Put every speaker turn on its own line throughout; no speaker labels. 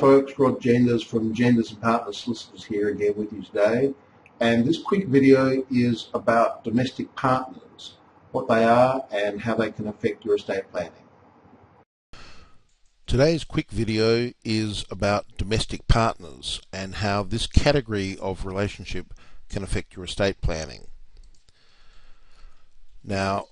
folks, Rod Genders from Genders and Partners Solicitors here again with you today. And this quick video is about domestic partners, what they are and how they can affect your estate planning.
Today's quick video is about domestic partners and how this category of relationship can affect your estate planning. Now,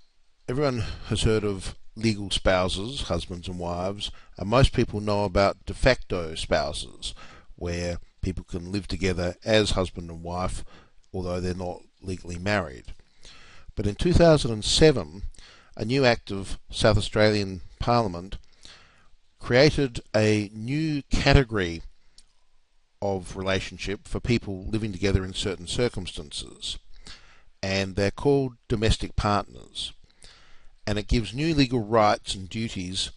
everyone has heard of legal spouses, husbands and wives, and most people know about de facto spouses, where people can live together as husband and wife, although they're not legally married. But in 2007, a new act of South Australian Parliament created a new category of relationship for people living together in certain circumstances, and they're called domestic partners. And it gives new legal rights and duties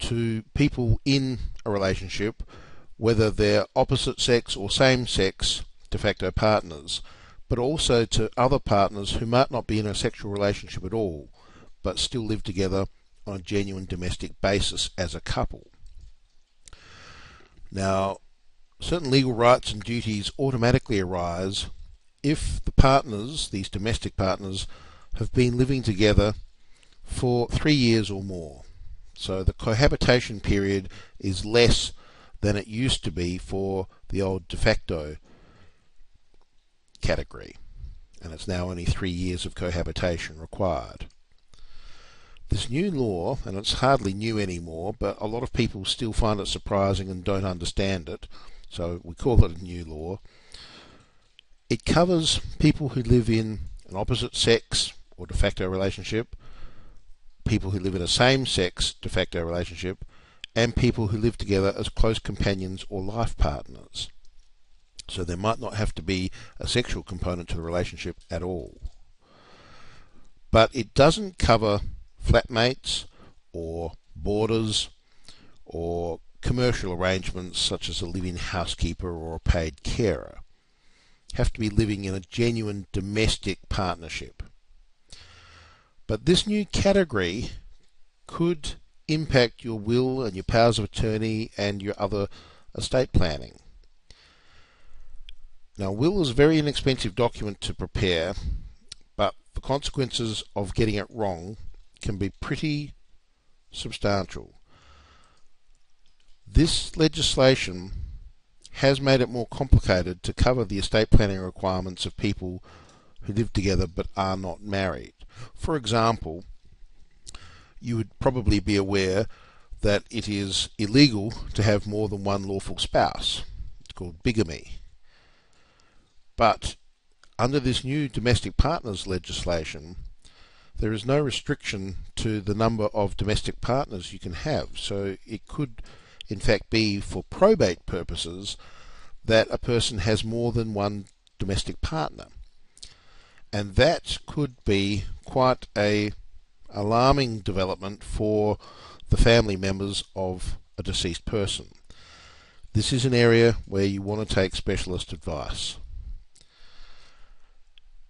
to people in a relationship, whether they're opposite sex or same sex de facto partners, but also to other partners who might not be in a sexual relationship at all, but still live together on a genuine domestic basis as a couple. Now, certain legal rights and duties automatically arise if the partners, these domestic partners, have been living together for 3 years or more. So the cohabitation period is less than it used to be for the old de facto category, and it's now only 3 years of cohabitation required. This new law, and it's hardly new anymore, but a lot of people still find it surprising and don't understand it, so we call it a new law. It covers people who live in an opposite sex or de facto relationship, people who live in a same-sex de facto relationship, and people who live together as close companions or life partners. So there might not have to be a sexual component to the relationship at all. But it doesn't cover flatmates or boarders or commercial arrangements such as a live-in housekeeper or a paid carer. You have to be living in a genuine domestic partnership. But this new category could impact your will and your powers of attorney and your other estate planning. Now, a will is a very inexpensive document to prepare, but the consequences of getting it wrong can be pretty substantial. This legislation has made it more complicated to cover the estate planning requirements of people who live together but are not married. For example, you would probably be aware that it is illegal to have more than one lawful spouse. It's called bigamy. But under this new domestic partners legislation, there is no restriction to the number of domestic partners you can have. So it could in fact be for probate purposes that a person has more than one domestic partner. And that could be quite a alarming development for the family members of a deceased person. This is an area where you want to take specialist advice.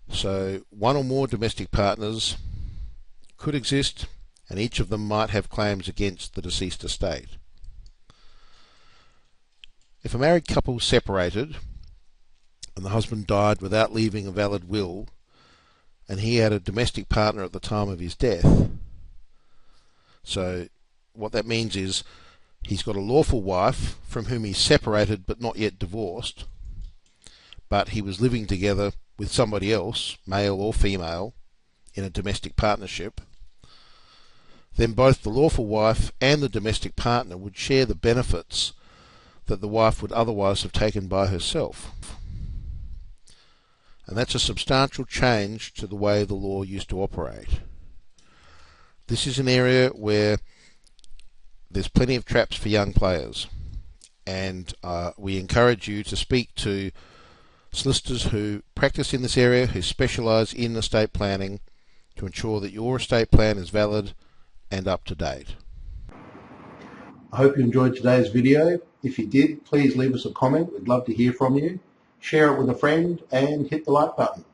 So one or more domestic partners could exist, and each of them might have claims against the deceased estate. If a married couple separated and the husband died without leaving a valid will, and he had a domestic partner at the time of his death, so what that means is he's got a lawful wife from whom he's separated but not yet divorced, but he was living together with somebody else, male or female, in a domestic partnership, then both the lawful wife and the domestic partner would share the benefits that the wife would otherwise have taken by herself. And that's a substantial change to the way the law used to operate. This is an area where there's plenty of traps for young players, and we encourage you to speak to solicitors who practice in this area, who specialise in estate planning, to ensure that your estate plan is valid and up to date.
I hope you enjoyed today's video. If you did, please leave us a comment. We'd love to hear from you. Share it with a friend and hit the like button.